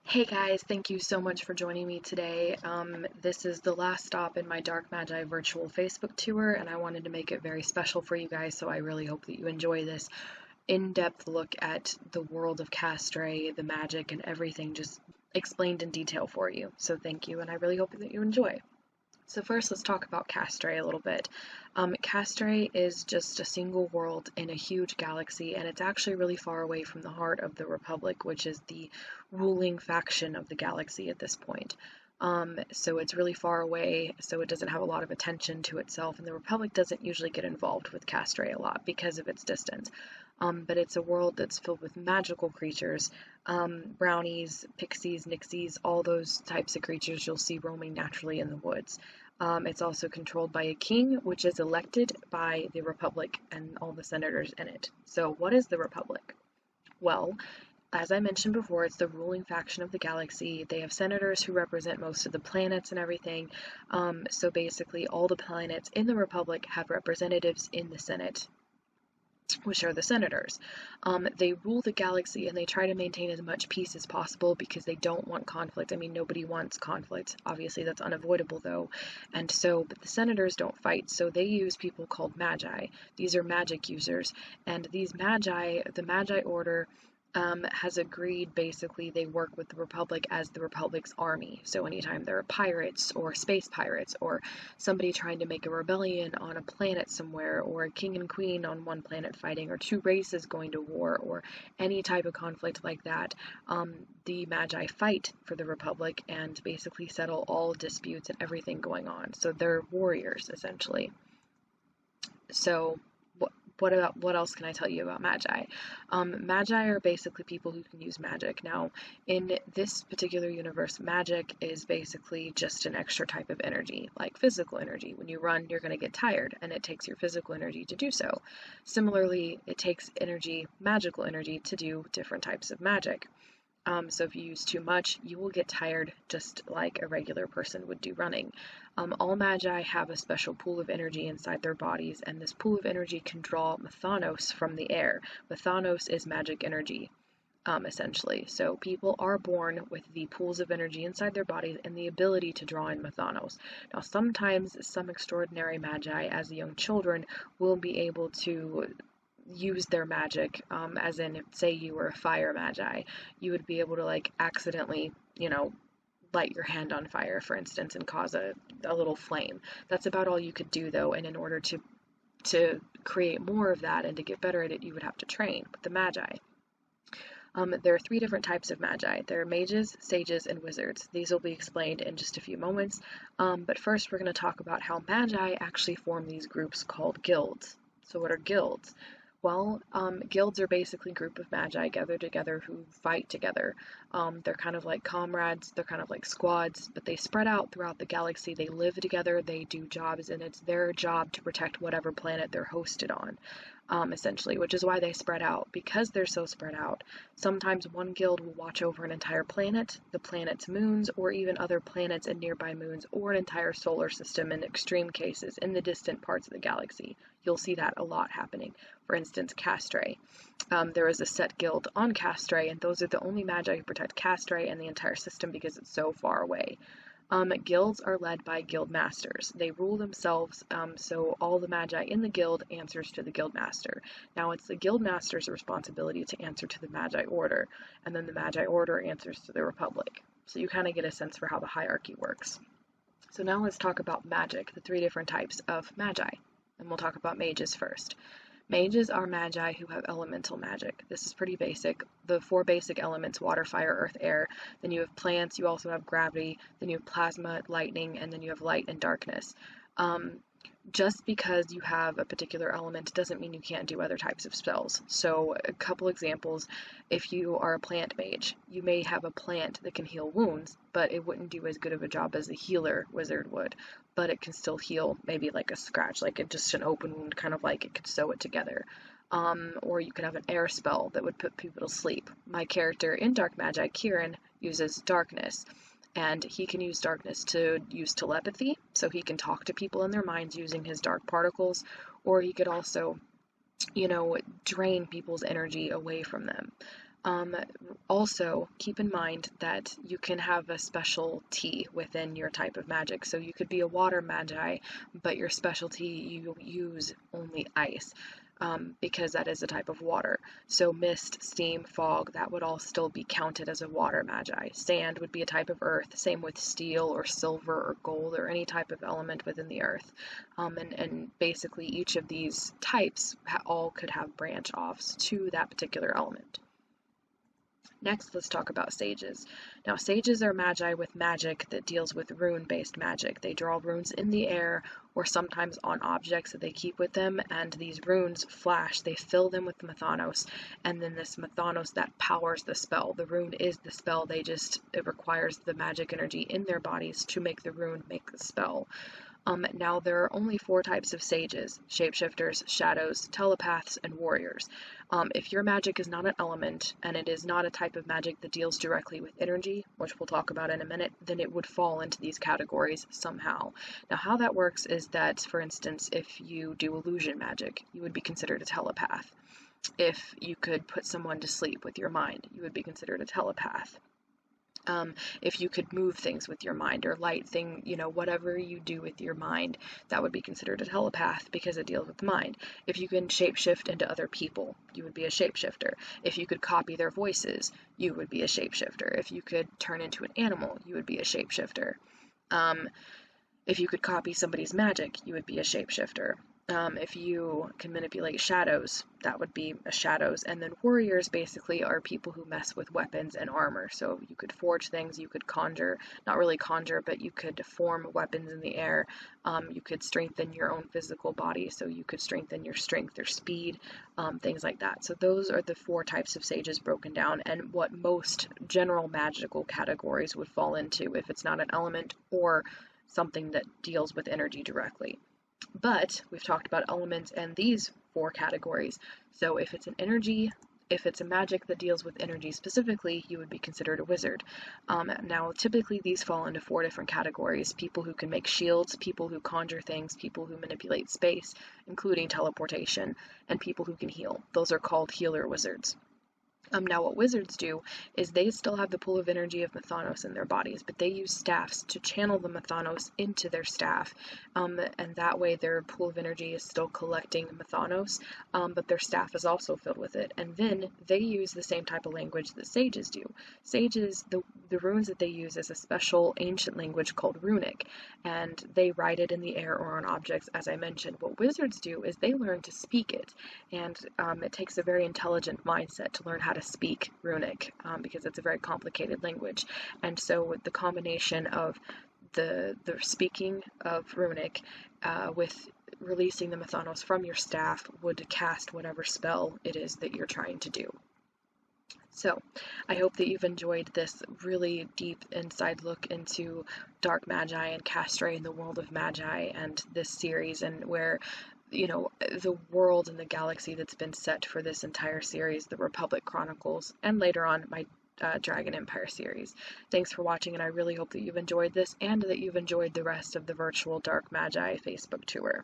Hey guys, thank you so much for joining me today. This is the last stop in my Dark Magi virtual Facebook tour, and I wanted to make it very special for you guys, so I really hope that you enjoy this in-depth look at the world of Castre, the magic, and everything just explained in detail for you. So thank you, and I really hope that you enjoy. So first, let's talk about Castre a little bit. Castre is just a single world in a huge galaxy, and it's actually really far away from the heart of the Republic, which is the ruling faction of the galaxy at this point. So it's really far away, so it doesn't have a lot of attention to itself, and the Republic doesn't usually get involved with Castre a lot because of its distance. But it's a world that's filled with magical creatures, brownies, pixies, nixies, all those types of creatures you'll see roaming naturally in the woods. It's also controlled by a king, which is elected by the Republic and all the senators in it. So, what is the Republic? Well, as I mentioned before, it's the ruling faction of the galaxy. They have senators who represent most of the planets and everything. So basically, all the planets in the Republic have representatives in the Senate, which are the senators. They rule the galaxy and they try to maintain as much peace as possible because they don't want conflict. I mean, nobody wants conflict. Obviously, that's unavoidable though. And so, but the senators don't fight, so they use people called magi. These are magic users. And these magi, the magi order, has agreed basically they work with the Republic as the Republic's army. So anytime there are pirates or space pirates or somebody trying to make a rebellion on a planet somewhere, or a king and queen on one planet fighting, or two races going to war, or any type of conflict like that, the Magi fight for the Republic and basically settle all disputes and everything going on. So they're warriors essentially. So what else can I tell you about magi? Magi are basically people who can use magic. Now, in this particular universe, magic is basically just an extra type of energy, like physical energy. When you run, you're going to get tired, and it takes your physical energy to do so. Similarly, it takes energy, magical energy, to do different types of magic. So if you use too much, you will get tired just like a regular person would do running. All magi have a special pool of energy inside their bodies, and this pool of energy can draw Methanos from the air. Methanos is magic energy, essentially. So people are born with the pools of energy inside their bodies and the ability to draw in Methanos. Now, sometimes some extraordinary magi, as young children, will be able to use their magic, as in, say you were a fire magi, you would be able to like accidentally, light your hand on fire, for instance, and cause a little flame. That's about all you could do though, and in order to create more of that and to get better at it, you would have to train with the magi. There are three different types of magi. There are mages, sages, and wizards. These will be explained in just a few moments, but first we're going to talk about how magi actually form these groups called guilds. So what are guilds? Well, guilds are basically a group of magi gathered together who fight together. They're kind of like comrades, they're kind of like squads, but they spread out throughout the galaxy. They live together, they do jobs, and it's their job to protect whatever planet they're hosted on, essentially, which is why they spread out. Because they're so spread out, sometimes one guild will watch over an entire planet, the planet's moons, or even other planets and nearby moons, or an entire solar system in extreme cases, in the distant parts of the galaxy. You'll see that a lot happening. For instance, Castre. There is a set guild on Castre, and those are the only magi who protect Castre and the entire system because it's so far away. Guilds are led by guild masters. They rule themselves, so all the magi in the guild answers to the guild master. Now it's the guild master's responsibility to answer to the magi order, and then the magi order answers to the republic. So you kind of get a sense for how the hierarchy works. So now let's talk about magic, the three different types of magi, and we'll talk about mages first. Mages are magi who have elemental magic. This is pretty basic. The four basic elements: water, fire, earth, air. Then you have plants, you also have gravity, then you have plasma, lightning, and then you have light and darkness. Just because you have a particular element doesn't mean you can't do other types of spells. So a couple examples: if you are a plant mage, you may have a plant that can heal wounds, but it wouldn't do as good of a job as a healer wizard would, but it can still heal maybe like a scratch, like just an open wound, kind of like it could sew it together. Or you could have an air spell that would put people to sleep. My character in Dark Magi, Kieran, uses darkness, and he can use darkness to use telepathy, so he can talk to people in their minds using his dark particles, or he could also, drain people's energy away from them. Um, Also, keep in mind that you can have a specialty within your type of magic. So you could be a water magi, but your specialty you use only ice. Because that is a type of water. So mist, steam, fog, that would all still be counted as a water magi. Sand would be a type of earth, same with steel or silver or gold or any type of element within the earth. And basically each of these types all could have branch offs to that particular element. Next, let's talk about sages. Now, sages are magi with magic that deals with rune-based magic. They draw runes in the air or sometimes on objects that they keep with them, and these runes flash. They fill them with Mythonos, and then this Mythonos that powers the spell. The rune is the spell. It requires the magic energy in their bodies to make the rune make the spell. Now, there are only 4 types of sages: shapeshifters, shadows, telepaths, and warriors. If your magic is not an element, and it is not a type of magic that deals directly with energy, which we'll talk about in a minute, then it would fall into these categories somehow. Now, how that works is that, for instance, if you do illusion magic, you would be considered a telepath. If you could put someone to sleep with your mind, you would be considered a telepath. If you could move things with your mind or light whatever you do with your mind, that would be considered a telepath because it deals with the mind. If you can shapeshift into other people, you would be a shapeshifter. If you could copy their voices, you would be a shapeshifter. If you could turn into an animal, you would be a shapeshifter. If you could copy somebody's magic, you would be a shapeshifter. If you can manipulate shadows, that would be a shadows. And then warriors basically are people who mess with weapons and armor. So you could forge things, you could conjure, not really conjure, but you could form weapons in the air. You could strengthen your own physical body, so you could strengthen your strength or speed, things like that. So those are the 4 types of sages broken down, and what most general magical categories would fall into if it's not an element or something that deals with energy directly. But we've talked about elements and these 4 categories. So if it's a magic that deals with energy specifically, you would be considered a wizard. Now, typically these fall into 4 different categories: people who can make shields, people who conjure things, people who manipulate space, including teleportation, and people who can heal. Those are called healer wizards. Now, what wizards do is they still have the pool of energy of Mythonos in their bodies, but they use staffs to channel the Mythonos into their staff, and that way their pool of energy is still collecting Mythonos, but their staff is also filled with it. And then they use the same type of language that sages do. Sages, the runes that they use is a special ancient language called runic, and they write it in the air or on objects, as I mentioned. What wizards do is they learn to speak it, and it takes a very intelligent mindset to learn how to speak runic, because it's a very complicated language. And so with the combination of the speaking of runic with releasing the Mythonos from your staff would cast whatever spell it is that you're trying to do. So, I hope that you've enjoyed this really deep inside look into Dark Magi and Castre and the world of Magi and this series, and where the world and the galaxy that's been set for this entire series, the Republic Chronicles, and later on my Dragon Empire series. Thanks for watching, and I really hope that you've enjoyed this and that you've enjoyed the rest of the virtual Dark Magi Facebook tour.